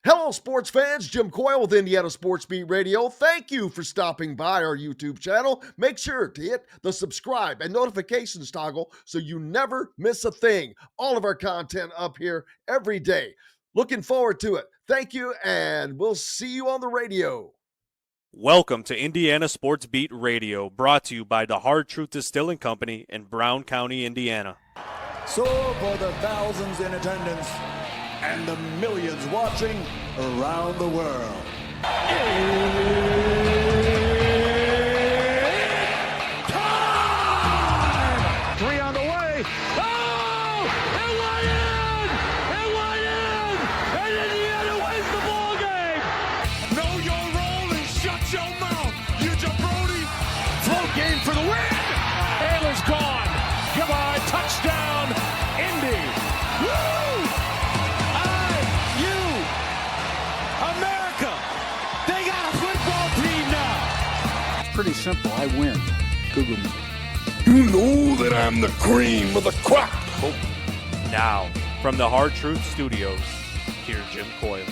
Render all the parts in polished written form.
Hello, sports fans. Jim Coyle with Indiana Sports Beat Radio. Thank you for stopping by our YouTube channel. Make sure to hit the subscribe and notifications toggle so you never miss a thing. All of our content up here every day. Looking forward to it. Thank you, and we'll see you on the radio. Welcome to Indiana Sports Beat Radio, brought to you by the Hard Truth Distilling Company in Brown County, Indiana. So for the thousands in attendance and the millions watching around the world, it's time! 3 on the way. Oh! It went in! It went in! And Indiana wins the ball game! Know your role and shut your mouth, you jabroni! Float game for the win! Taylor's gone. Come on, touchdown, Indy! Woo! IU! America! They got a football team now! It's pretty simple. I win. Google me. You know that I'm the cream of the crop. Now, from the Hard Truth Studios, here's Jim Coyle.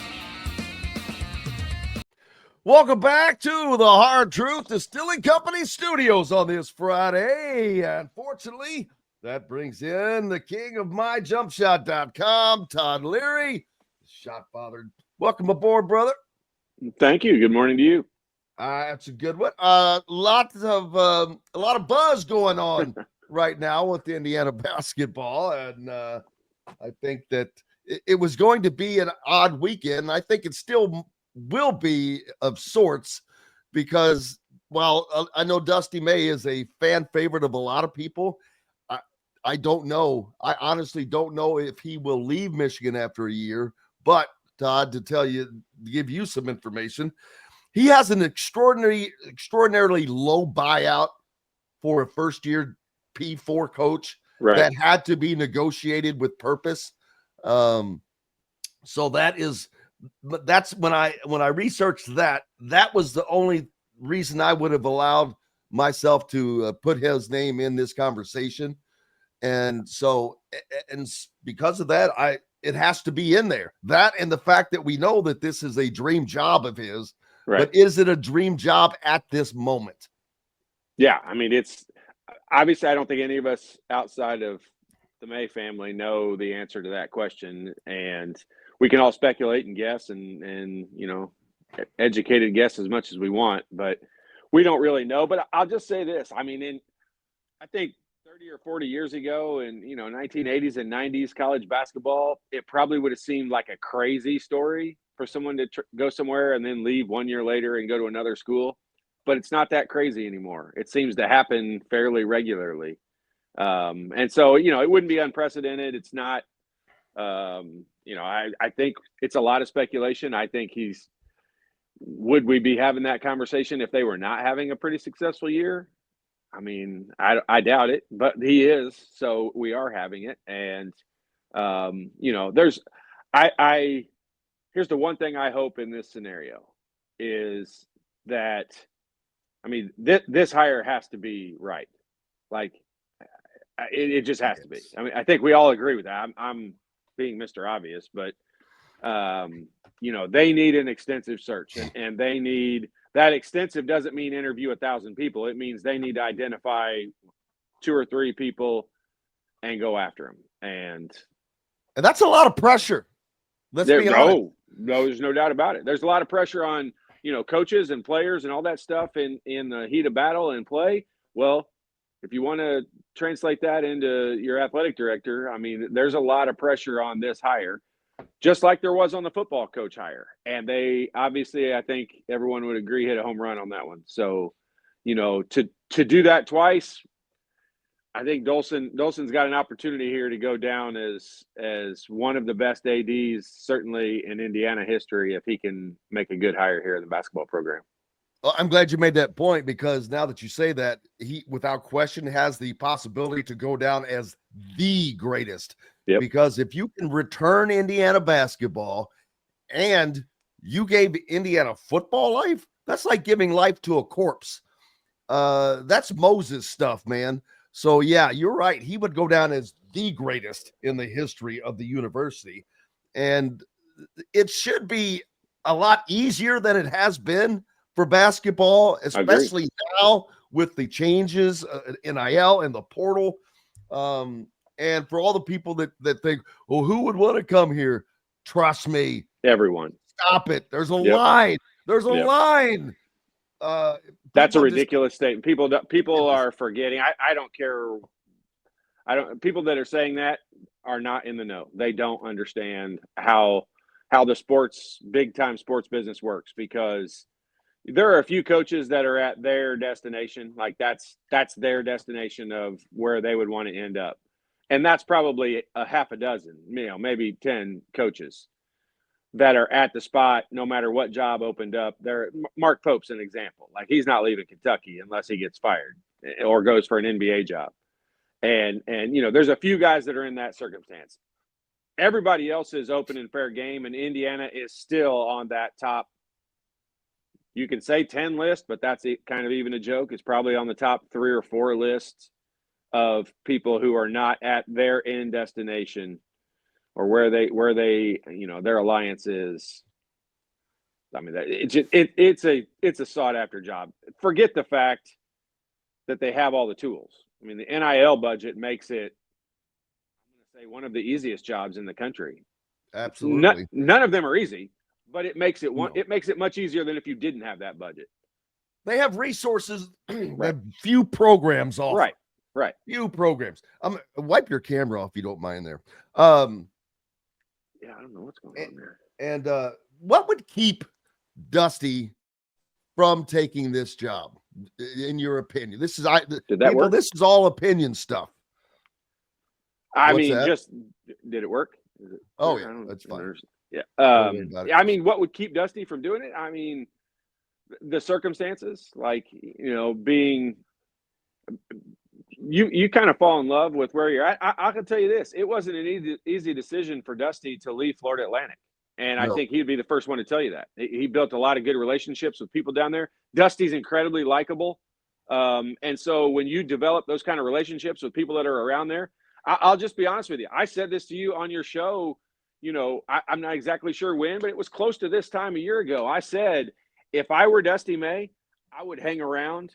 Welcome back to the Hard Truth Distilling Company studios on this Friday. Unfortunately, that brings in the king of myjumpshot.com, Todd Leary, shot father. Welcome aboard, brother. Thank you. Good morning to you. That's a good one. A lot of buzz going on right now with the Indiana basketball, and I think that it was going to be an odd weekend. I think it still will be of sorts because, while I know Dusty May is a fan favorite of a lot of people, I don't know. I honestly don't know if he will leave Michigan after a year. But Todd, to give you some information, he has an extraordinarily low buyout for a first-year P4 coach that had to be negotiated with purpose. So that's when I researched that was the only reason I would have allowed myself to put his name in this conversation. And so, and because of that, it has to be in there. That and the fact that we know that this is a dream job of his. Right. But is it a dream job at this moment? Yeah, I mean, it's obviously, I don't think any of us outside of the May family know the answer to that question, and we can all speculate and guess and educated guess as much as we want, but we don't really know. But I'll just say this: I mean, I think 30 or 40 years ago, in 1980s and 90s college basketball, it probably would have seemed like a crazy story for someone to go somewhere and then leave 1 year later and go to another school. But it's not that crazy anymore. It seems to happen fairly regularly. And so, it wouldn't be unprecedented. It's not, I think it's a lot of speculation. I think would we be having that conversation if they were not having a pretty successful year? I mean, I doubt it, but he is. So we are having it. And, here's the one thing I hope in this scenario is that, I mean, this hire has to be right. Like, it just has to be. I mean, I think we all agree with that. I'm being Mr. Obvious, but, they need an extensive search, and they need that. Extensive doesn't mean interview 1,000 people. It means they need to identify 2 or 3 people and go after them. And that's a lot of pressure. Let's be honest. No, there's no doubt about it. There's a lot of pressure on, coaches and players and all that stuff in the heat of battle and play. Well, if you want to translate that into your athletic director, I mean, there's a lot of pressure on this hire, just like there was on the football coach hire. And they obviously, I think everyone would agree, hit a home run on that one. So, to do that twice, I think Dolson's got an opportunity here to go down as one of the best ADs, certainly in Indiana history, if he can make a good hire here in the basketball program. Well, I'm glad you made that point, because now that you say that, he, without question, has the possibility to go down as the greatest. Yep. Because if you can return Indiana basketball and you gave Indiana football life, that's like giving life to a corpse. That's Moses stuff, man. So, yeah, you're right. He would go down as the greatest in the history of the university. And it should be a lot easier than it has been for basketball, especially now with the changes in NIL and the portal. And for all the people that think, well, who would want to come here? Trust me. Everyone. Stop it. There's a line. There's a line. That's a ridiculous statement. People are forgetting. I don't care. People that are saying that are not in the know. They don't understand how the big time sports business works, because there are a few coaches that are at their destination. Like that's their destination of where they would want to end up. And that's probably a half a dozen, maybe 10 coaches that are at the spot no matter what job opened up. Mark Pope's an example. Like, he's not leaving Kentucky unless he gets fired or goes for an NBA job. And there's a few guys that are in that circumstance. Everybody else is open and fair game, and Indiana is still on that top. You can say 10 list, but that's kind of even a joke. It's probably on the top 3 or 4 lists of people who are not at their end destination or where they their alliance is. I mean, it's a sought after job. Forget the fact that they have all the tools. I mean, the NIL budget makes it, I'm going to say, one of the easiest jobs in the country. Absolutely. None of them are easy, but it makes it much easier than if you didn't have that budget. They have resources, right. Few programs off. Right. Few programs. Wipe your camera off if you don't mind there. Yeah, I don't know what's going on there. And what would keep Dusty from taking this job, in your opinion? This is Did that work? This is all opinion stuff. I mean, did it work? That's fine. Yeah. I mean, what would keep Dusty from doing it? I mean, the circumstances, like, being, you kind of fall in love with where you're at. I can tell you this: it wasn't an easy decision for Dusty to leave Florida Atlantic, and I think he'd be the first one to tell you that. He built a lot of good relationships with people down there. Dusty's incredibly likable, and so when you develop those kind of relationships with people that are around there, I'll just be honest with you. I said this to you on your show. I'm not exactly sure when, but it was close to this time a year ago. I said, if I were Dusty May, I would hang around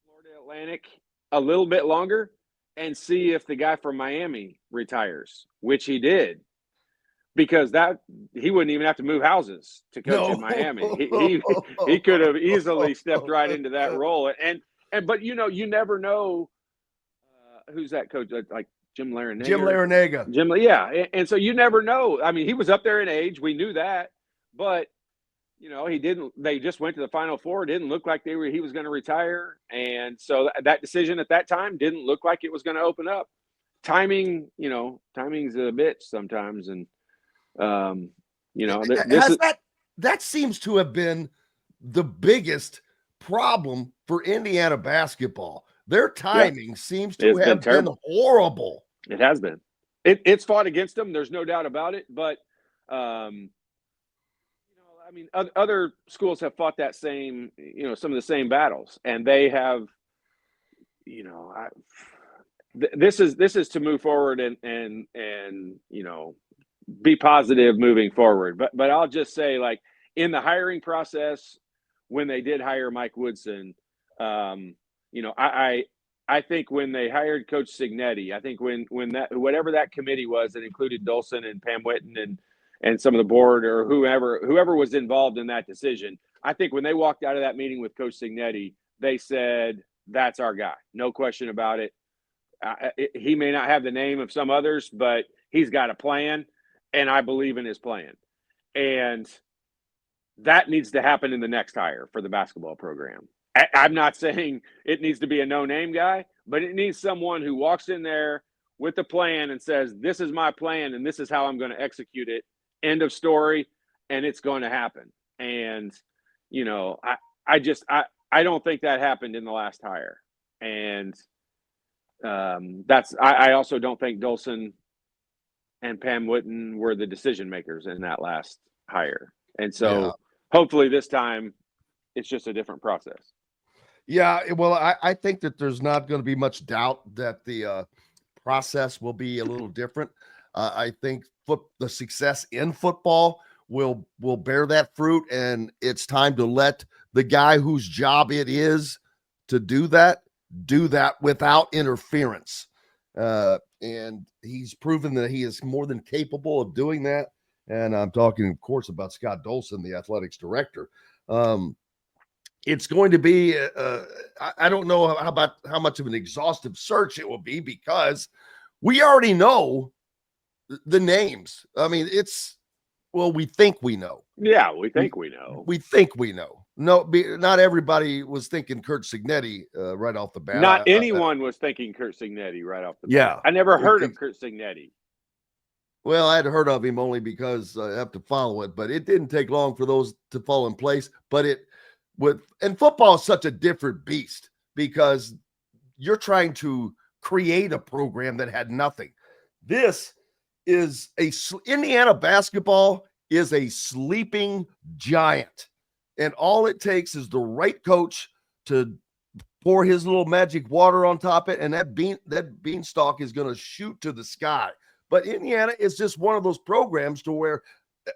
Florida Atlantic a little bit longer and see if the guy from Miami retires, which he did, because he wouldn't even have to move houses to coach in Miami. He could have easily stepped right into that role. But you never know who's that coach, like Jim Larinaga. Yeah. And so you never know. I mean, he was up there in age. We knew that, but they just went to the Final Four. It didn't look like he was going to retire. And so that decision at that time didn't look like it was going to open up. Timing's a bitch sometimes. And, that seems to have been the biggest problem for Indiana basketball. Their timing seems to have been horrible. It has been. It's fought against them. There's no doubt about it. But, I mean, other schools have fought that same, some of the same battles, and they have, this is to move forward and be positive moving forward. But I'll just say, like, in the hiring process, when they did hire Mike Woodson, I think when they hired Coach Signetti, I think when whatever that committee was that included Dolson and Pam Whitten and some of the board or whoever was involved in that decision, I think when they walked out of that meeting with Coach Signetti, they said, that's our guy. No question about it. He may not have the name of some others, but he's got a plan, and I believe in his plan. And that needs to happen in the next hire for the basketball program. I'm not saying it needs to be a no-name guy, but it needs someone who walks in there with a plan and says, this is my plan, and this is how I'm going to execute it. End of story, and it's going to happen. And, I don't think that happened in the last hire. And I also don't think Dolson and Pam Whitten were the decision makers in that last hire. And so hopefully this time it's just a different process. Yeah, well, I think that there's not going to be much doubt that the process will be a little different. I think the success in football will bear that fruit, and it's time to let the guy whose job it is to do that without interference. And he's proven that he is more than capable of doing that. And I'm talking, of course, about Scott Dolson, the athletics director. It's going to be, I don't know how much of an exhaustive search it will be, because we already know the names. I mean, we think we know. Yeah, we think we know. We think we know. No, not everybody was thinking Kurt Signetti right off the bat. Not anyone was thinking Kurt Signetti right off the bat. Yeah. I never heard of Kurt Signetti. Well, I had heard of him only because I have to follow it, but it didn't take long for those to fall in place. But and football is such a different beast, because you're trying to create a program that had nothing. This is Indiana basketball is a sleeping giant, and all it takes is the right coach to pour his little magic water on top of it, and that beanstalk is going to shoot to the sky. But Indiana is just one of those programs to where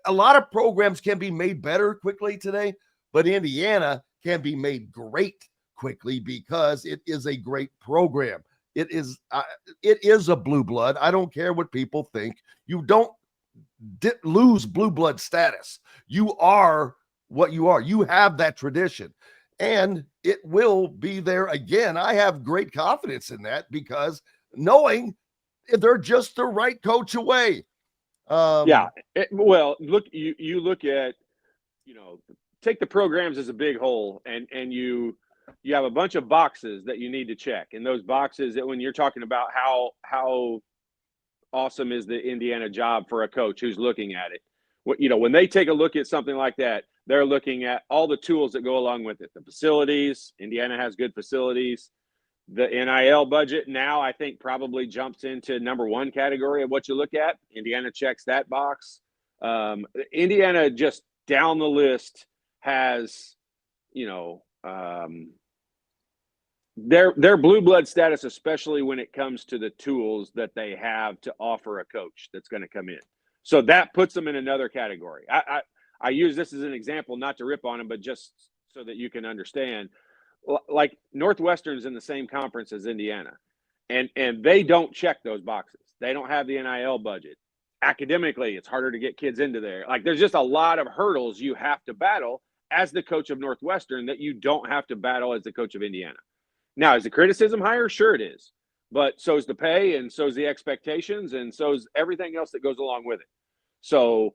a lot of programs can be made better quickly today, but Indiana can be made great quickly because it is a great program. It is a blue blood. I don't care what people think. You don't lose blue blood status. You are what you are. You have that tradition, and it will be there again. I have great confidence in that, because knowing they're just the right coach away. Well, look, you look at, take the programs as a big whole, and you have a bunch of boxes that you need to check. And those boxes, that when you're talking about how awesome is the Indiana job for a coach who's looking at it, when they take a look at something like that, they're looking at all the tools that go along with it. The facilities, Indiana has good facilities. The NIL budget now, I think, probably jumps into number one category of what you look at. Indiana checks that box. Indiana, just down the list, has, their blue blood status, especially when it comes to the tools that they have to offer a coach that's going to come in. So that puts them in another category. I use this as an example, not to rip on them, but just so that you can understand. Like Northwestern's in the same conference as Indiana, and they don't check those boxes. They don't have the NIL budget. Academically, it's harder to get kids into there. Like, there's just a lot of hurdles you have to battle as the coach of Northwestern that you don't have to battle as the coach of Indiana. Now, is the criticism higher? Sure it is. But so is the pay, and so is the expectations, and so is everything else that goes along with it. So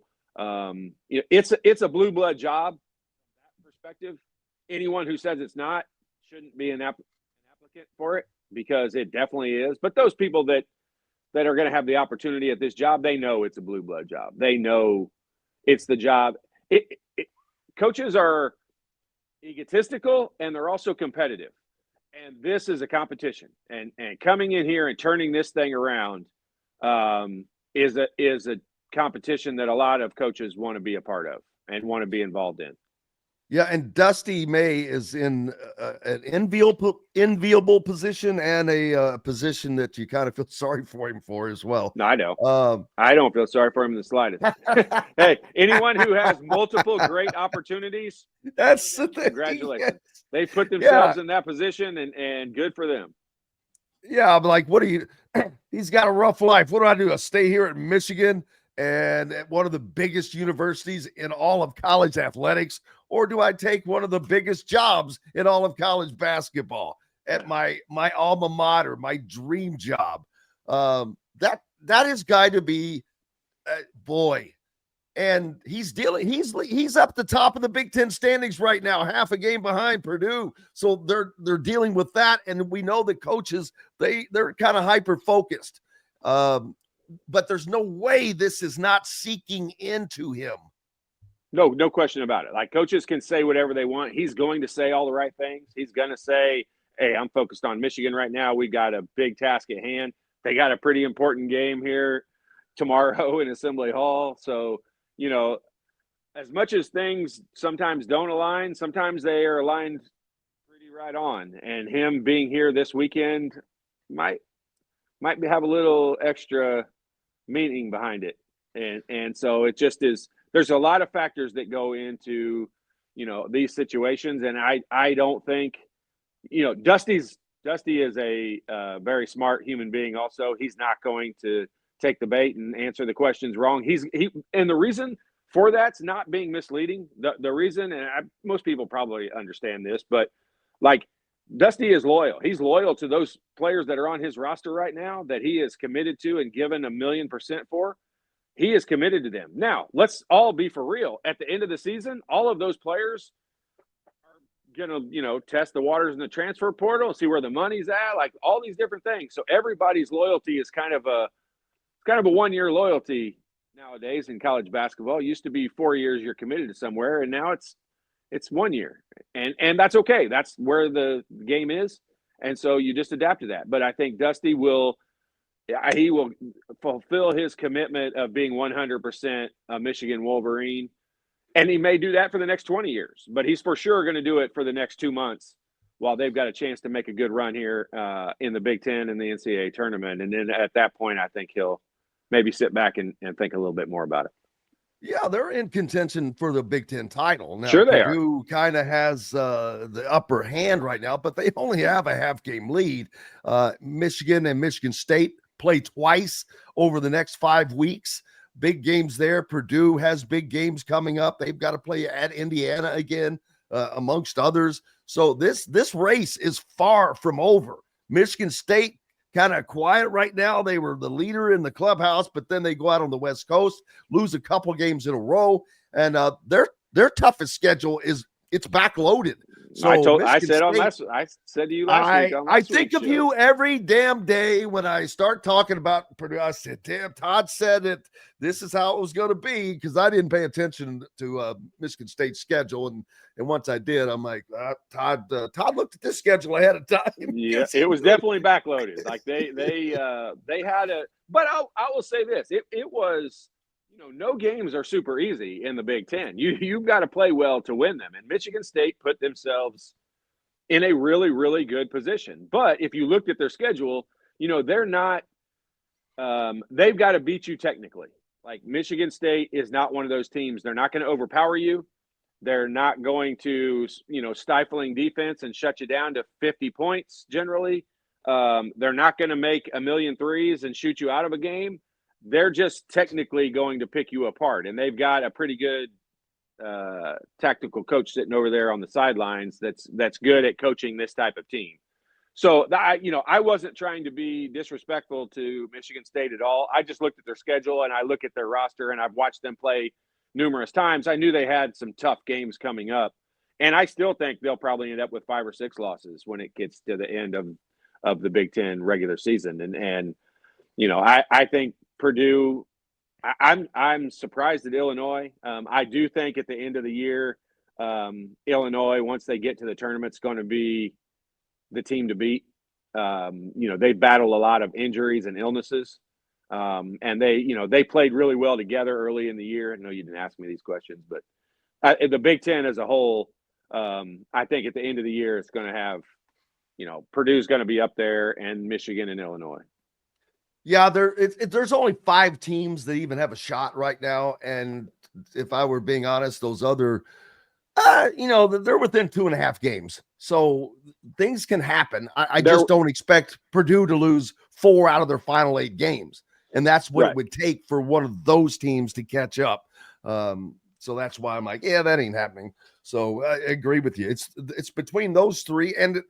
it's a blue blood job from that perspective. Anyone who says it's not shouldn't be an applicant for it, because it definitely is. But those people that are going to have the opportunity at this job, they know it's a blue blood job. They know it's the job. Coaches are egotistical, and they're also competitive. And this is a competition. And coming in here and turning this thing around is a competition that a lot of coaches want to be a part of and want to be involved in. Yeah, and Dusty May is in an enviable position, and a position that you kind of feel sorry for him for as well. No, I know. I don't feel sorry for him in the slightest. Hey, anyone who has multiple great opportunities, that's the thing. Congratulations. Yes. They put themselves in that position, and good for them. Yeah, I'm like, he's got a rough life. What do I do? I stay here at Michigan and at one of the biggest universities in all of college athletics, or do I take one of the biggest jobs in all of college basketball at my alma mater, my dream job? That is going to be, boy. And he's up the top of the Big Ten standings right now, half a game behind Purdue. So they're dealing with that. And we know the coaches, they're kind of hyper-focused. But there's no way this is not seeking into him. No question about it. Like, coaches can say whatever they want. He's going to say all the right things. He's going to say, hey, I'm focused on Michigan right now. We got a big task at hand. They got a pretty important game here tomorrow in Assembly Hall. So, as much as things sometimes don't align, sometimes they are aligned pretty right on. And him being here this weekend might have a little extra meaning behind it. And so it just is, there's a lot of factors that go into, these situations. And I don't think, Dusty is a very smart human being. Also, he's not going to take the bait and answer the questions wrong. And the reason for that's not being misleading. The reason, and most people probably understand this, but like Dusty is loyal. He's loyal to those players that are on his roster right now that he is committed to and given 1,000,000% for. He is committed to them. Now, let's all be for real. At the end of the season, all of those players are going to, test the waters in the transfer portal and see where the money's at, like all these different things. So everybody's loyalty is kind of a 1-year loyalty nowadays in college basketball. It used to be 4 years you're committed to somewhere, and now it's 1 year. And that's okay. That's where the game is. And so you just adapt to that. But I think Dusty will fulfill his commitment of being 100% a Michigan Wolverine. And he may do that for the next 20 years, but he's for sure going to do it for the next 2 months while they've got a chance to make a good run here in the Big Ten and the NCAA tournament. And then at that point, I think he'll maybe sit back and think a little bit more about it. Yeah, they're in contention for the Big Ten title. Now, sure they Purdue kind of has the upper hand right now, but they only have a half-game lead. Michigan and Michigan State play twice over the next 5 weeks. Big games there. Purdue has big games coming up. They've got to play at Indiana again, amongst others. So this race is far from over. Michigan State kind of quiet right now. They were the leader in the clubhouse, but then they go out on the West Coast, lose a couple games in a row, and their toughest schedule it's backloaded. So I said to you last week. I think of you every damn day when I start talking about Purdue. I said, "Damn, Todd said it. This is how it was going to be," because I didn't pay attention to Michigan State's schedule, and once I did, I'm like, Todd looked at this schedule ahead of time. Yeah, it was definitely backloaded. Like they had a. But I will say this: it was. No games are super easy in the Big Ten. You've got to play well to win them. And Michigan State put themselves in a really, really good position. But if you looked at their schedule, they're not they've got to beat you technically. Like Michigan State is not one of those teams. They're not going to overpower you. They're not going to, stifling defense and shut you down to 50 points generally. They're not going to make 1,000,000 threes and shoot you out of a game. They're just technically going to pick you apart. And they've got a pretty good tactical coach sitting over there on the sidelines that's good at coaching this type of team. So, I wasn't trying to be disrespectful to Michigan State at all. I just looked at their schedule and I look at their roster and I've watched them play numerous times. I knew they had some tough games coming up. And I still think they'll probably end up with 5 or 6 losses when it gets to the end of the Big Ten regular season. And I think Purdue, I'm surprised at Illinois. I do think at the end of the year, Illinois, once they get to the tournament, is going to be the team to beat. They battle a lot of injuries and illnesses. And they played really well together early in the year. I know you didn't ask me these questions, but the Big Ten as a whole, I think at the end of the year, it's going to have, Purdue's going to be up there and Michigan and Illinois. Yeah, there's only 5 teams that even have a shot right now. And if I were being honest, those other, they're within 2.5 games. So things can happen. I just don't expect Purdue to lose 4 out of their final 8 games. And that's what it would take for one of those teams to catch up. So that's why I'm like, yeah, that ain't happening. So I agree with you. It's between those 3, and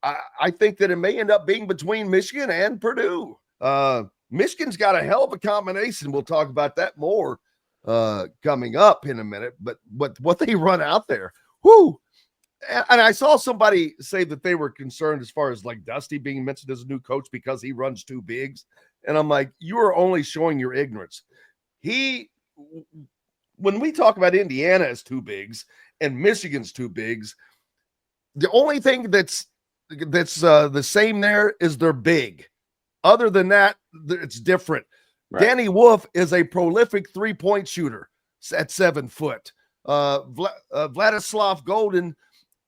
I think that it may end up being between Michigan and Purdue. Michigan's got a hell of a combination. We'll talk about that more coming up in a minute. But what they run out there, whoo! And I saw somebody say that they were concerned as far as like Dusty being mentioned as a new coach because he runs 2 bigs. And I'm like, you are only showing your ignorance. When we talk about Indiana as 2 bigs and Michigan's 2 bigs, the only thing that's the same there is they're big. Other than that, it's different. Right. Danny Wolf is a prolific 3-point shooter at 7 foot. Vladislav Golden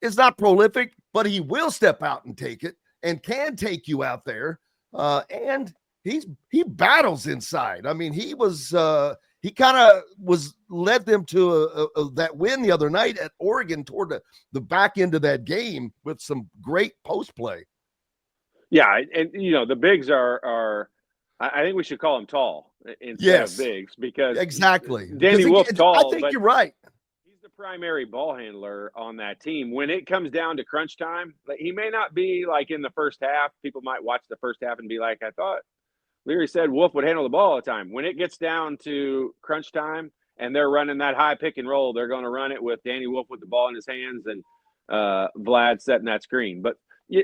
is not prolific, but he will step out and take it and can take you out there. And he battles inside. I mean, he kind of led them to that win the other night at Oregon toward the back end of that game with some great post play. Yeah, and the bigs are I think we should call them tall instead of bigs, because exactly. Danny Wolf's tall. I think you're right. He's the primary ball handler on that team. When it comes down to crunch time, he may not be like in the first half. People might watch the first half and be like, I thought Leary said Wolf would handle the ball all the time. When it gets down to crunch time and they're running that high pick and roll, they're going to run it with Danny Wolf with the ball in his hands and Vlad setting that screen. But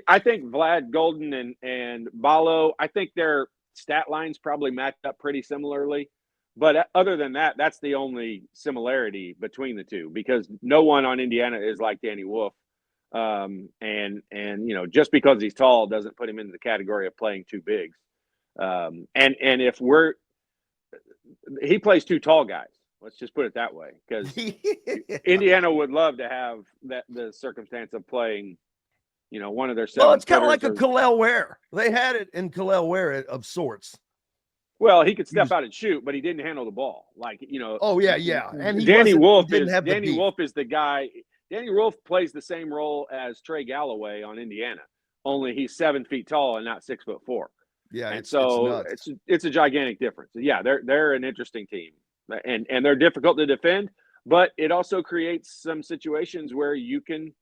I think Vlad, Golden, and Balo, I think their stat lines probably match up pretty similarly. But other than that, that's the only similarity between the two, because no one on Indiana is like Danny Wolf. And just because he's tall doesn't put him into the category of playing two bigs. And if he plays two tall guys, let's just put it that way, because Indiana would love to have the circumstance of playing, one of their 7. Well, it's kind of like a Kalel Ware. They had it in Kalel Ware of sorts. Well, he could step out and shoot, but he didn't handle the ball. Oh yeah. And Danny Wolf is the guy. Danny Wolf plays the same role as Trey Galloway on Indiana, only he's 7 feet tall and not 6'4". Yeah, and it's a gigantic difference. Yeah, they're an interesting team, and they're difficult to defend, but it also creates some situations where you can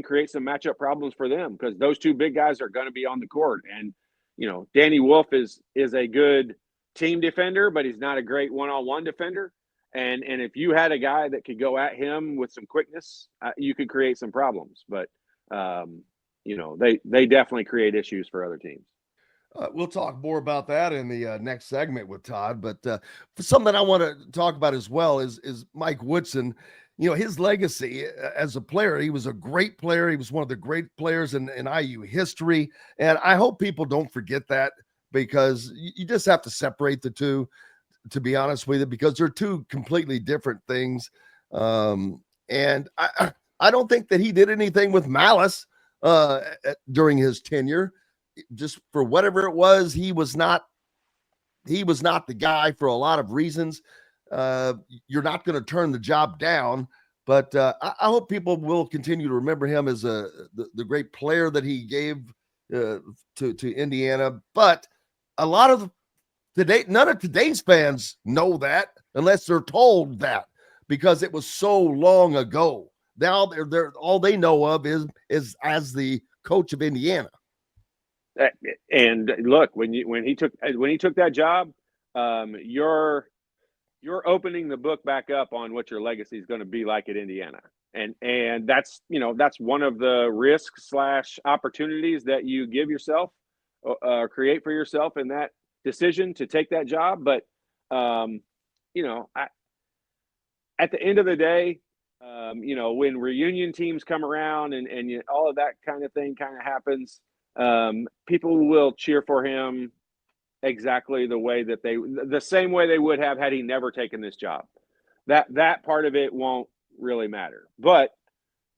create some matchup problems for them, because those two big guys are going to be on the court. And Danny Wolf is a good team defender, but he's not a great one-on-one defender. And if you had a guy that could go at him with some quickness, you could create some problems. But they definitely create issues for other teams. We'll talk more about that in the next segment with Todd. But something I want to talk about as well is Mike Woodson. His legacy as a player. He was a great player. He was one of the great players in IU history. And I hope people don't forget that, because you just have to separate the two, to be honest with you, because they're two completely different things. And I don't think that he did anything with malice during his tenure. Just for whatever it was, he was not the guy for a lot of reasons. You're not going to turn the job down, but I hope people will continue to remember him as the great player that he gave to Indiana. But a lot of none of today's fans know that unless they're told that, because it was so long ago. Now they're all they know of is as the coach of Indiana. And look, when he took that job, you're opening the book back up on what your legacy is going to be like at Indiana, and that's one of the risks / opportunities that you give yourself, create for yourself in that decision to take that job. But at the end of the day, when reunion teams come around and all of that kind of thing kind of happens. People will cheer for him exactly the same way they would have had he never taken this job. That part of it won't really matter. But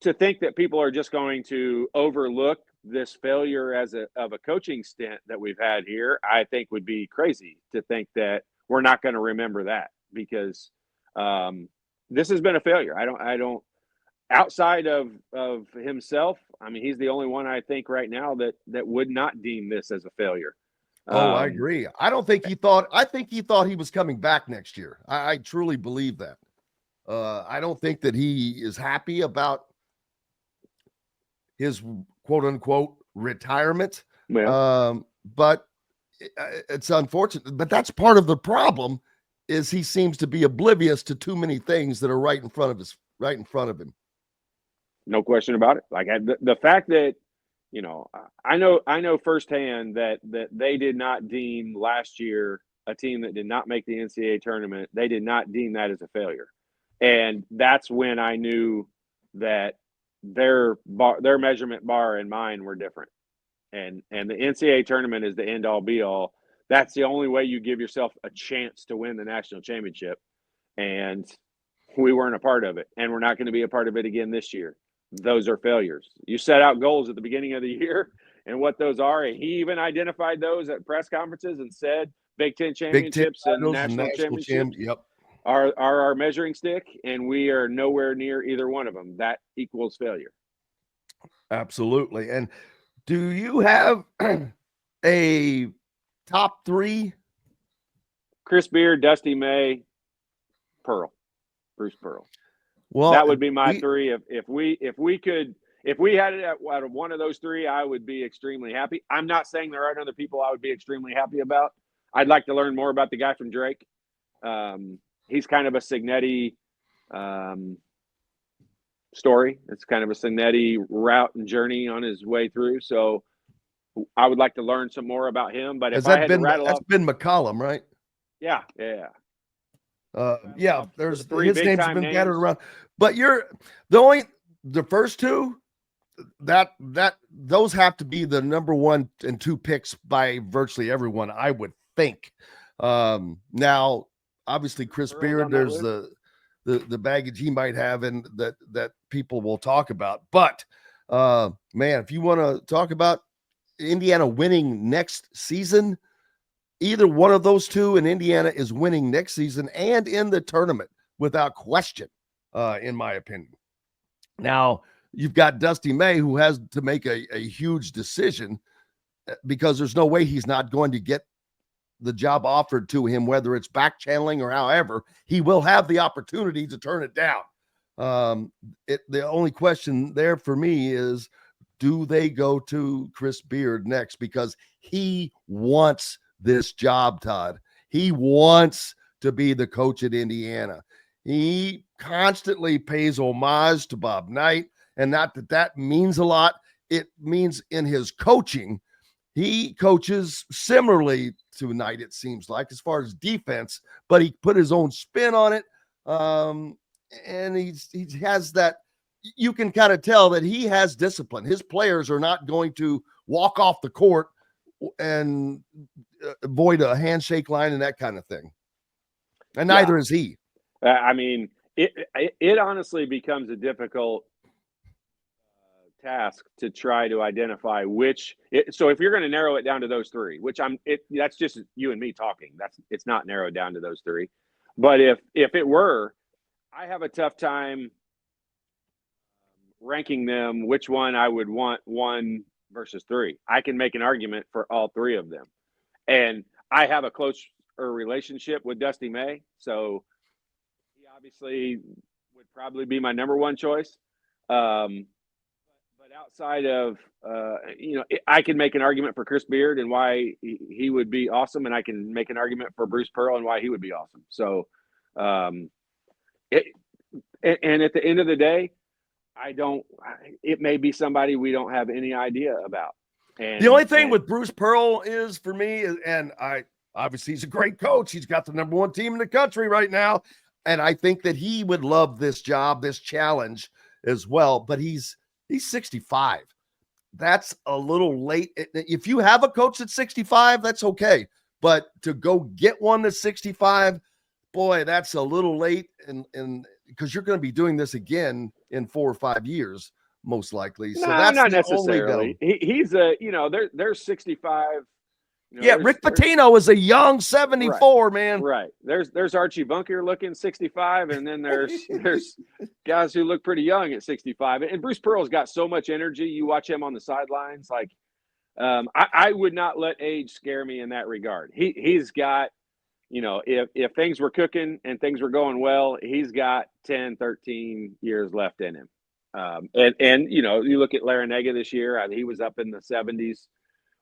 to think that people are just going to overlook this failure of a coaching stint that we've had here, I think would be crazy to think that we're not going to remember that, because this has been a failure. I don't. Outside of himself, I mean, he's the only one I think right now that would not deem this as a failure. I agree. I think he thought he was coming back next year. I truly believe that. I don't think that he is happy about his quote unquote retirement. Yeah. But it's unfortunate. But that's part of the problem, is he seems to be oblivious to too many things that are right in front of him. No question about it. Like the fact that, I know firsthand that they did not deem last year a team that did not make the NCAA tournament. They did not deem that as a failure. And that's when I knew that their measurement bar and mine were different. And the NCAA tournament is the end all be all. That's the only way you give yourself a chance to win the national championship. And we weren't a part of it, and we're not going to be a part of it again this year. Those are failures. You set out goals at the beginning of the year, and what those are. And he even identified those at press conferences and said Big Ten Big Ten championships and titles, national championships Yep. are our measuring stick, and we are nowhere near either one of them. That equals failure. Absolutely. And do you have a top 3? Chris Beard, Dusty May, Bruce Pearl. Well, That would be my 3. If we had it out of one of those 3, I would be extremely happy. I'm not saying there aren't other people I would be extremely happy about. I'd like to learn more about the guy from Drake. He's kind of a Signetti story. It's kind of a Signetti route and journey on his way through. So I would like to learn some more about him. But if I had to rattle off, that's been McCollum, right? Yeah. There's Three his name's big-time been names. battered around, but the first 2 that those have to be the number 1 and 2 picks by virtually everyone, I would think. Now, obviously, Chris Beard, there's the baggage he might have, and that people will talk about. But man, if you want to talk about Indiana winning next season, either one of those 2, and Indiana is winning next season and in the tournament without question, in my opinion. Now, you've got Dusty May, who has to make a huge decision, because there's no way he's not going to get the job offered to him, whether it's back channeling or however. He will have the opportunity to turn it down. The only question there for me is, do they go to Chris Beard next? Because he wants this job, Todd. He wants to be the coach at Indiana. He constantly pays homage to Bob Knight, and not that means a lot. It means in his coaching, he coaches similarly to Knight, it seems like, as far as defense, but he put his own spin on it. And he has that, you can kind of tell that he has discipline. His players are not going to walk off the court and avoid a handshake line and that kind of thing. And neither is he. I mean, it honestly becomes a difficult task to try to identify which. So if you're going to narrow it down to those 3, which that's just you and me talking. It's not narrowed down to those 3. But if it were, I have a tough time ranking them. Which one I would want 1 versus 3. I can make an argument for all 3 of them, and I have a closer relationship with Dusty May, so he obviously would probably be my number 1 choice. But outside of, I can make an argument for Chris Beard and why he would be awesome, and I can make an argument for Bruce Pearl and why he would be awesome. So, and at the end of the day, it may be somebody we don't have any idea about. And the only thing with Bruce Pearl is, for me, and obviously he's a great coach. He's got the number 1 team in the country right now. And I think that he would love this job, this challenge as well. But he's 65. That's a little late. If you have a coach that's 65, that's okay. But to go get one that's 65, boy, that's a little late. And because you're going to be doing this again in 4 or 5 years, most likely. So that's not the necessarily. He's there's 65. Rick Pitino is a young 74, right, man. Right. There's Archie Bunker looking 65, and then there's guys who look pretty young at 65. And Bruce Pearl's got so much energy. You watch him on the sidelines, like I would not let age scare me in that regard. He's got, if things were cooking and things were going well, he's got 10, 13 years left in him. And you look at Larinaga this year, he was up in the 70s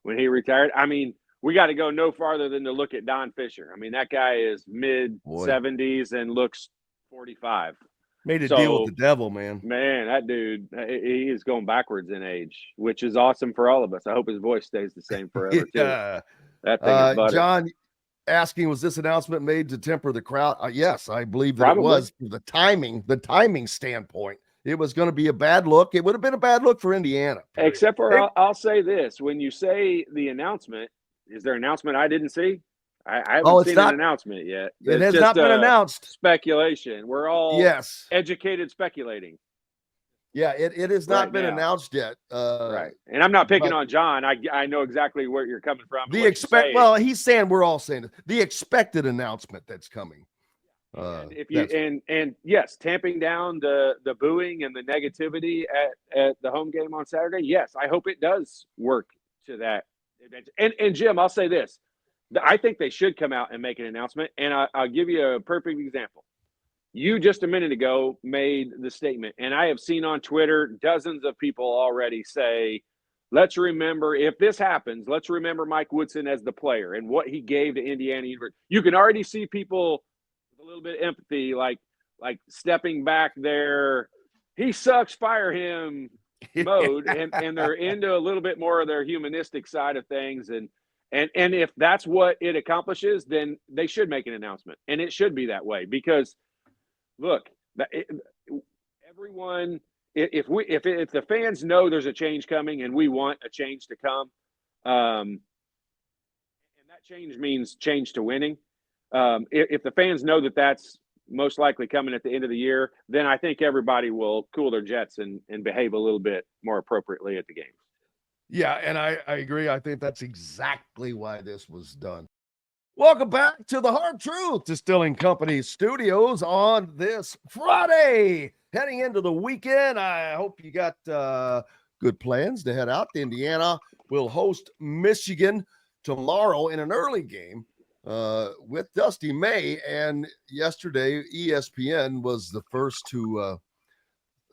when he retired. I mean, we got to go no farther than to look at Don Fisher. I mean, that guy is mid-70s and looks 45. Made a deal with the devil, man. Man, that dude, he is going backwards in age, which is awesome for all of us. I hope his voice stays the same forever, too. That thing is butter. John asking, was this announcement made to temper the crowd? Yes, I believe that Probably. It was. The timing standpoint, it was going to be a bad look. It would have been a bad look for Indiana. Period. Except for, I'll say this. When you say the announcement, is there an announcement I didn't see? I haven't seen an announcement yet. It has not been announced. Speculation. We're all educated speculating. Yeah, it has Right not been now. announced yet. Right. And I'm not picking but on John. I know exactly where you're coming from. and the what you're saying. well, he's saying we're all saying it. The expected announcement that's coming. And if you and yes, tamping down the booing and the negativity at the home game on Saturday. Yes, I hope it does work to that. And Jim, I'll say this: I think they should come out and make an announcement. And I'll give you a perfect example. You just a minute ago made the statement, and I have seen on Twitter dozens of people already say, let's remember, if this happens, let's remember Mike Woodson as the player and what he gave to Indiana University. You can already see people with a little bit of empathy, like stepping back there, he sucks, fire him mode, and they're into a little bit more of their humanistic side of things. And if that's what it accomplishes, then they should make an announcement, and it should be that way because – look, everyone. If the fans know there's a change coming and we want a change to come, and that change means change to winning. If the fans know that that's most likely coming at the end of the year, then I think everybody will cool their jets and behave a little bit more appropriately at the games. Yeah, and I agree. I think that's exactly why this was done. Welcome back to the Hard Truth Distilling Company studios on this Friday. Heading into the weekend, I hope you got good plans to head out to Indiana. We'll host Michigan tomorrow in an early game with Dusty May. And yesterday, ESPN was the first to,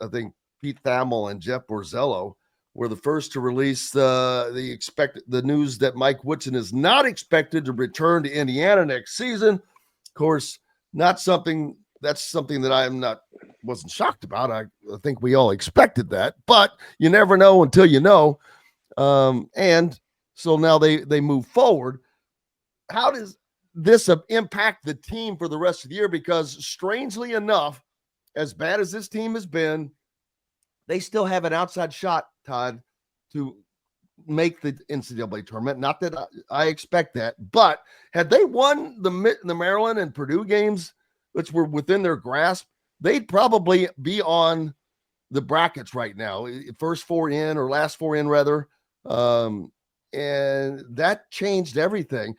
I think, Pete Thamel and Jeff Borzello were the first to release the news that Mike Woodson is not expected to return to Indiana next season. Of course, that's something that wasn't shocked about. I think we all expected that, but you never know until you know. And so now they move forward. How does this impact the team for the rest of the year? Because strangely enough, as bad as this team has been, they still have an outside shot, Todd, to make the NCAA tournament. Not that I expect that, but had they won the Maryland and Purdue games, which were within their grasp, they'd probably be on the brackets right now, first four in or last four in rather. And that changed everything.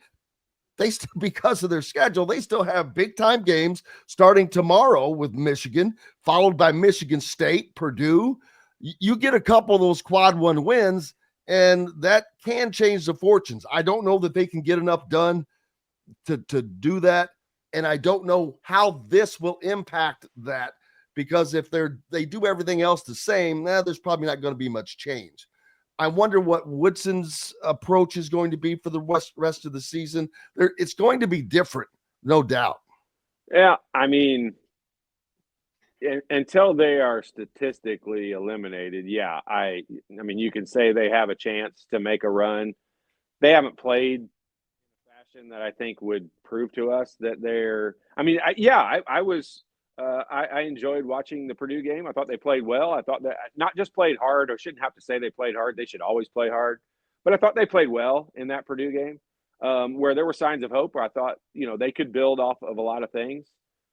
They still, because of their schedule, they still have big time games starting tomorrow with Michigan, followed by Michigan State, Purdue. You get a couple of those quad one wins, and that can change the fortunes. I don't know that they can get enough done to do that, and I don't know how this will impact that, because if they do everything else the same, there's probably not going to be much change. I wonder what Woodson's approach is going to be for the rest of the season. It's going to be different, no doubt. Yeah, I mean, until they are statistically eliminated, yeah, I mean, you can say they have a chance to make a run. They haven't played in a fashion that I think would prove to us that they're. I mean, I was. I enjoyed watching the Purdue game. I thought they played well. I thought that not just played hard, or shouldn't have to say they played hard. They should always play hard. But I thought they played well in that Purdue game, where there were signs of hope. Where I thought, they could build off of a lot of things.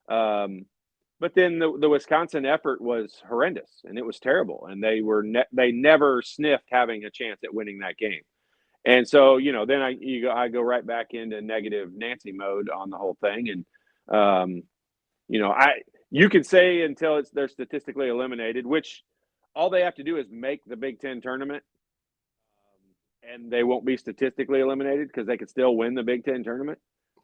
But then the Wisconsin effort was horrendous, and it was terrible. And they never sniffed having a chance at winning that game. And so, then I go right back into negative Nancy mode on the whole thing. And you can say until they're statistically eliminated, which all they have to do is make the Big Ten tournament, and they won't be statistically eliminated because they could still win the Big Ten tournament.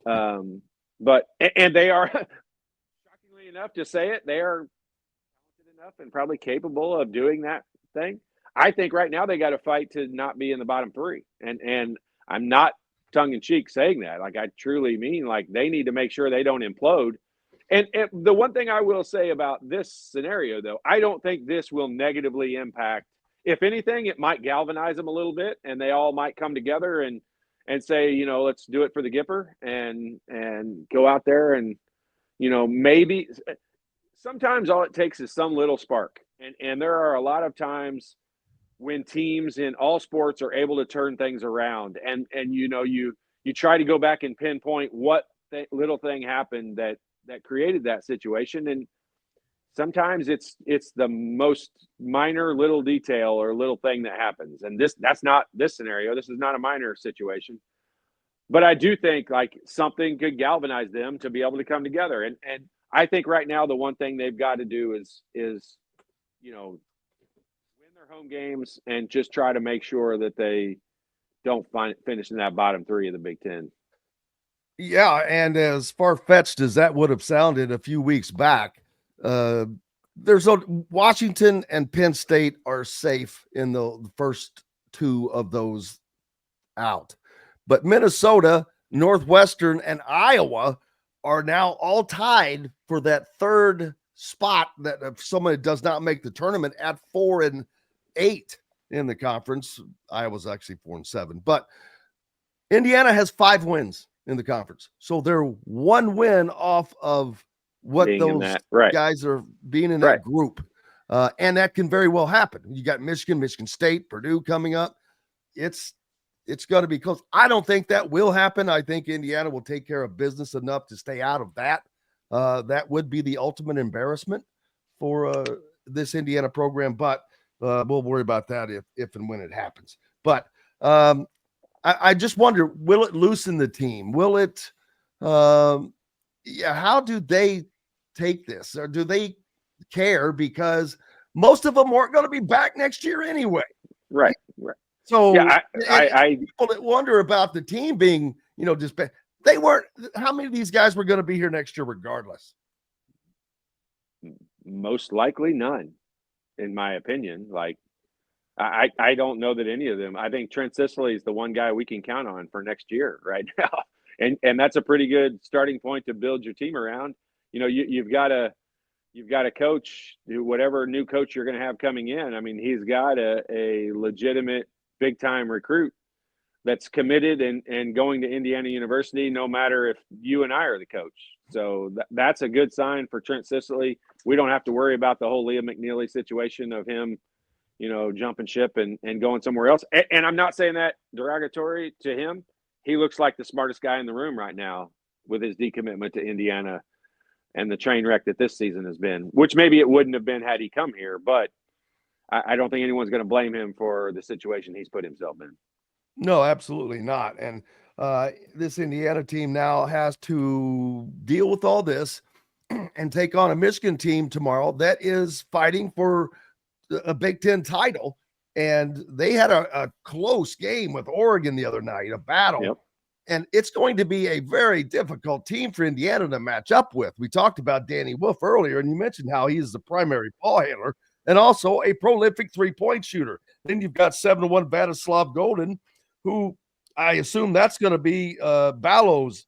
But they are, shockingly enough to say it, they are talented enough and probably capable of doing that thing. I think right now they got to fight to not be in the bottom three, and I'm not tongue in cheek saying that. Like, I truly mean, like, they need to make sure they don't implode. And the one thing I will say about this scenario, though, I don't think this will negatively impact. If anything, it might galvanize them a little bit, and they all might come together and say, let's do it for the Gipper and go out there and, maybe sometimes all it takes is some little spark. And there are a lot of times when teams in all sports are able to turn things around, and you try to go back and pinpoint what little thing happened that created that situation. And sometimes it's the most minor little detail or little thing that happens. And that's not this scenario. This is not a minor situation. But I do think like something could galvanize them to be able to come together. And I think right now the one thing they've got to do is win their home games and just try to make sure that they don't finish in that bottom three of the Big Ten. Yeah, and as far-fetched as that would have sounded a few weeks back, Washington and Penn State are safe in the first two of those out. But Minnesota, Northwestern, and Iowa are now all tied for that third spot that if somebody does not make the tournament at 4-8 in the conference. Iowa's actually 4-7. But Indiana has 5 wins in the conference. So they're one win off of what being those guys are being in that group. And that can very well happen. You got Michigan State, Purdue coming up. It's going to be close. I don't think that will happen. I think Indiana will take care of business enough to stay out of that. That would be the ultimate embarrassment for this Indiana program, but we'll worry about that if and when it happens. But I just wonder, will it loosen the team? Will it how do they take this? Or do they care? Because most of them weren't going to be back next year anyway. Right. So yeah, I people that wonder about the team being, just they weren't. How many of these guys were going to be here next year regardless? Most likely none, in my opinion. Like, I don't know that any of them. I think Trent Sicily is the one guy we can count on for next year right now, and that's a pretty good starting point to build your team around. You've got a coach, whatever new coach you're going to have coming in. I mean, he's got a legitimate big time recruit that's committed and going to Indiana University, no matter if you and I are the coach. So that's a good sign for Trent Sicily. We don't have to worry about the whole Liam McNeely situation of him, jumping ship and going somewhere else. And I'm not saying that derogatory to him. He looks like the smartest guy in the room right now with his decommitment to Indiana and the train wreck that this season has been, which maybe it wouldn't have been had he come here, but I don't think anyone's going to blame him for the situation he's put himself in. No, absolutely not. And this Indiana team now has to deal with all this and take on a Michigan team tomorrow that is fighting for a Big Ten title. And they had a close game with Oregon the other night, a battle. Yep. And it's going to be a very difficult team for Indiana to match up with. We talked about Danny Wolf earlier, and you mentioned how he's the primary ball handler and also a prolific three-point shooter. Then you've got 7-1 Vladislav Golden, who I assume that's going to be Ballow's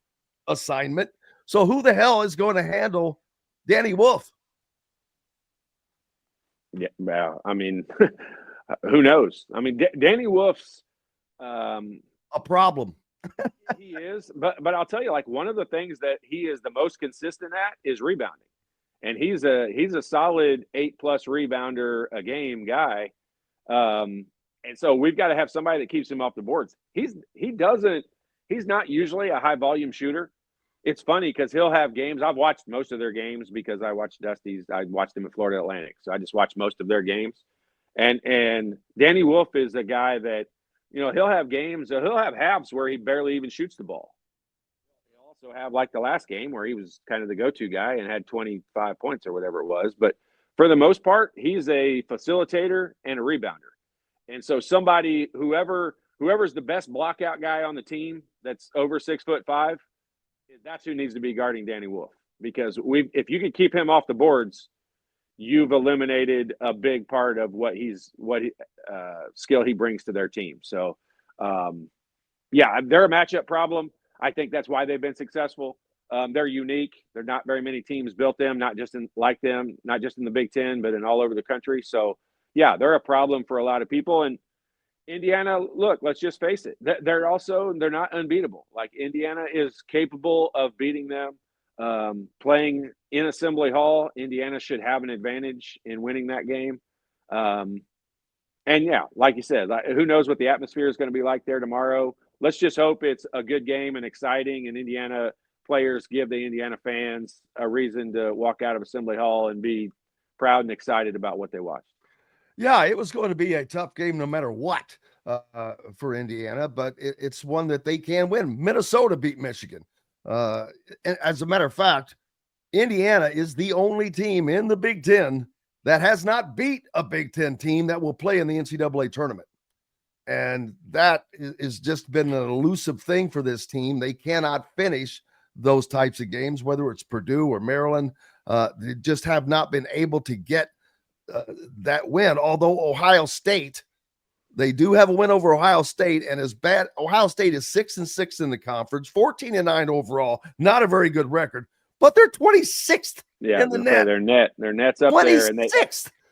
assignment. So who the hell is going to handle Danny Wolf? Yeah, well, I mean, who knows? I mean, Danny Wolf's a problem. he is, but I'll tell you, like, one of the things that he is the most consistent at is rebounding. And he's a solid 8+ rebounder a game guy. And so we've got to have somebody that keeps him off the boards. He's not usually a high volume shooter. It's funny because he'll have games. I've watched most of their games because I watched Dusty's. I watched them at Florida Atlantic. So I just watched most of their games. And Danny Wolf is a guy that, he'll have games, he'll have halves where he barely even shoots the ball. He'll also have like the last game where he was kind of the go-to guy and had 25 points or whatever it was. But for the most part, he's a facilitator and a rebounder. And so whoever's the best blockout guy on the team that's over 6'5", that's who needs to be guarding Danny Wolf. Because if you can keep him off the boards, you've eliminated a big part of what skill he brings to their team. So, they're a matchup problem. I think that's why they've been successful. They're unique. They're not very many teams built them, not just in the Big Ten, but in all over the country. So, yeah, they're a problem for a lot of people. And Indiana, look, let's just face it. They're not unbeatable. Like, Indiana is capable of beating them. Playing in Assembly Hall, Indiana should have an advantage in winning that game. And yeah, like you said, who knows what the atmosphere is going to be like there tomorrow. Let's just hope it's a good game and exciting, and Indiana players give the Indiana fans a reason to walk out of Assembly Hall and be proud and excited about what they watched. Yeah, it was going to be a tough game no matter what for Indiana, but it's one that they can win. Minnesota beat Michigan. And as a matter of fact, Indiana is the only team in the Big Ten that has not beat a Big Ten team that will play in the NCAA tournament. And that is just been an elusive thing for this team. They cannot finish those types of games, whether it's Purdue or Maryland. They just have not been able to get that win. Although Ohio State, they do have a win over Ohio State, and as bad, Ohio State is 6-6 in the conference, 14-9 overall, not a very good record, but they're 26th in the net. Their net's up 26th. there, and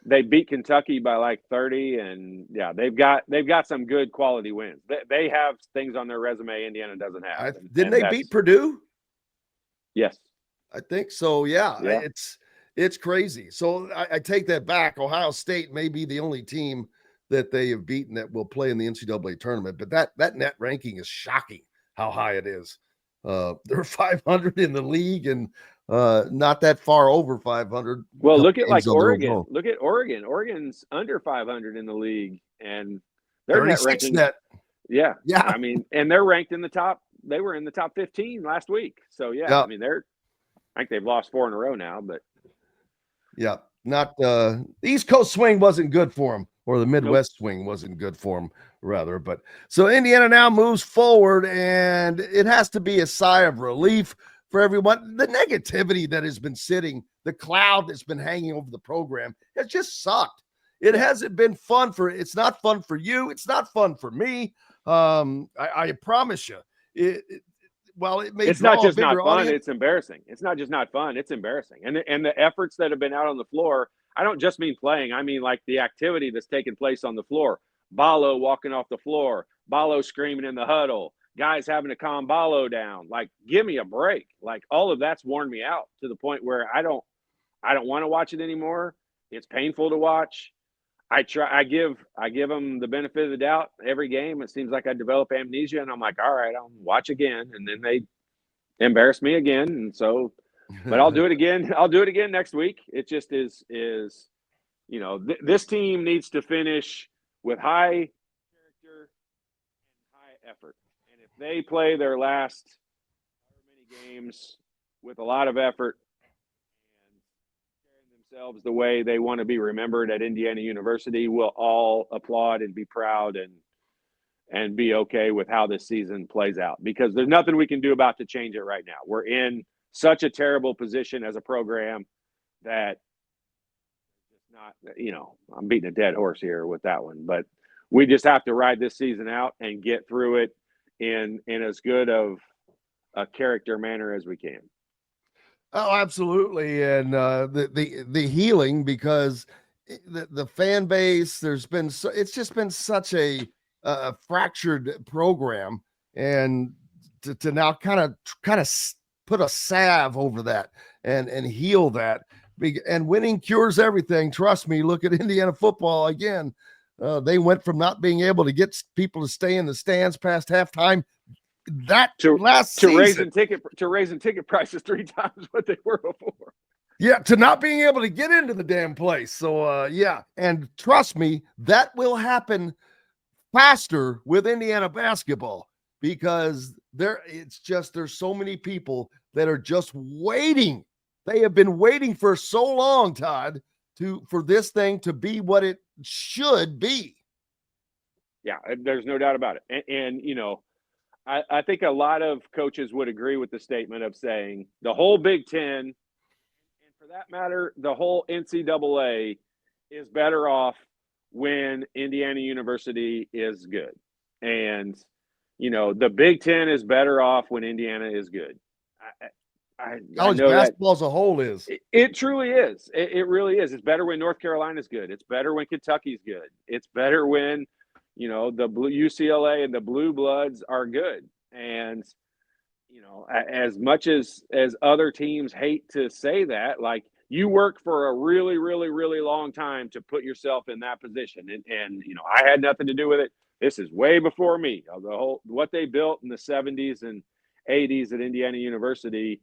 they beat Kentucky by like 30, and yeah, they've got some good quality wins. They have things on their resume Indiana doesn't have. Didn't they beat Purdue? Yes, I think so. Yeah. It's crazy. So I take that back. Ohio State may be the only team that they have beaten that will play in the NCAA tournament, but that net ranking is shocking how high it is. They're 500 in the league and not that far over 500. Well, look at like Oregon. Look at Oregon. Oregon's under 500 in the league, and their net ranking. Yeah. I mean, and they're ranked in the top. They were in the top 15 last week. So yeah. I mean, I think they've lost 4 in a row now, but. Yeah, not the East Coast swing wasn't good for them, or the Midwest swing wasn't good for them, rather. But so Indiana now moves forward, and it has to be a sigh of relief for everyone. The negativity that has been sitting, the cloud that's been hanging over the program, has just sucked. It hasn't been fun it's not fun for you. It's not fun for me. I promise you. It's not just not fun, it's embarrassing. It's not just not fun, it's embarrassing. And the efforts that have been out on the floor, I don't just mean playing, I mean like the activity that's taking place on the floor. Balo walking off the floor, Balo screaming in the huddle, guys having to calm Balo down. Like, give me a break. Like, all of that's worn me out to the point where I don't want to watch it anymore. It's painful to watch. I give them the benefit of the doubt every game. It seems like I develop amnesia, and I'm like, all right, I'll watch again, and then they embarrass me again, and so. But I'll do it again. I'll do it again next week. It just is this team needs to finish with high character and high effort, and if they play their last many games with a lot of effort. Themselves the way they want to be remembered at Indiana University, we'll all applaud and be proud and be okay with how this season plays out, because there's nothing we can do about to change it right now. We're in such a terrible position as a program that it's not, I'm beating a dead horse here with that one, but we just have to ride this season out and get through it in as good of a character manner as we can. Oh, absolutely. And the healing, because the fan base, it's just been such a fractured program, and to now kind of put a salve over that and heal that, and winning cures everything. Trust me, look at Indiana football again. They went from not being able to get people to stay in the stands past halftime raising ticket prices 3 times what they were before. Yeah, to not being able to get into the damn place. So and trust me, that will happen faster with Indiana basketball, because there's so many people that are just waiting. They have been waiting for so long, Todd, for this thing to be what it should be. Yeah, there's no doubt about it. And I think a lot of coaches would agree with the statement of saying the whole Big Ten, and for that matter, the whole NCAA, is better off when Indiana University is good. And, the Big Ten is better off when Indiana is good. College basketball as a whole is. It truly is. It really is. It's better when North Carolina's good. It's better when Kentucky's good. It's better when the UCLA and the Blue Bloods are good. And, as much as other teams hate to say that, like, you work for a really, really, really long time to put yourself in that position. And I had nothing to do with it. This is way before me. What they built in the 70s and 80s at Indiana University,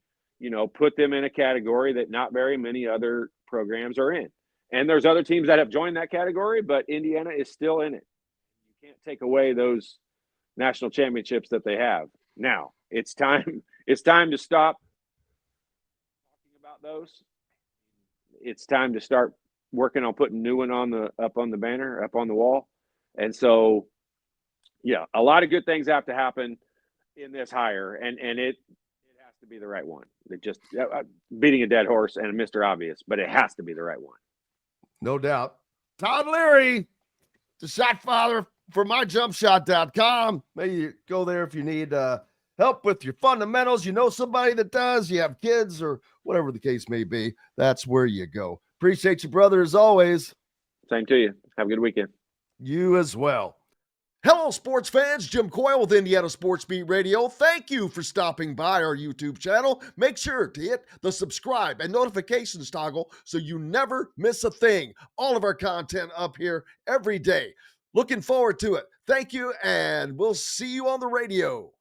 put them in a category that not very many other programs are in. And there's other teams that have joined that category, but Indiana is still in it. You can't take away those national championships that they have. Now, it's time to stop talking about those. It's time to start working on putting new one up on the banner, up on the wall. And so, yeah, a lot of good things have to happen in this hire, and it has to be the right one. It just beating a dead horse and Mr. Obvious, but it has to be the right one. No doubt. Todd Leary, the shot father for myjumpshot.com. Maybe you go there if you need help with your fundamentals. You know somebody that does, you have kids or whatever the case may be. That's where you go. Appreciate you, brother, as always. Same to you. Have a good weekend. You as well. Hello, sports fans. Jim Coyle with Indiana Sports Beat Radio. Thank you for stopping by our YouTube channel. Make sure to hit the subscribe and notifications toggle so you never miss a thing. All of our content up here every day. Looking forward to it. Thank you, and we'll see you on the radio.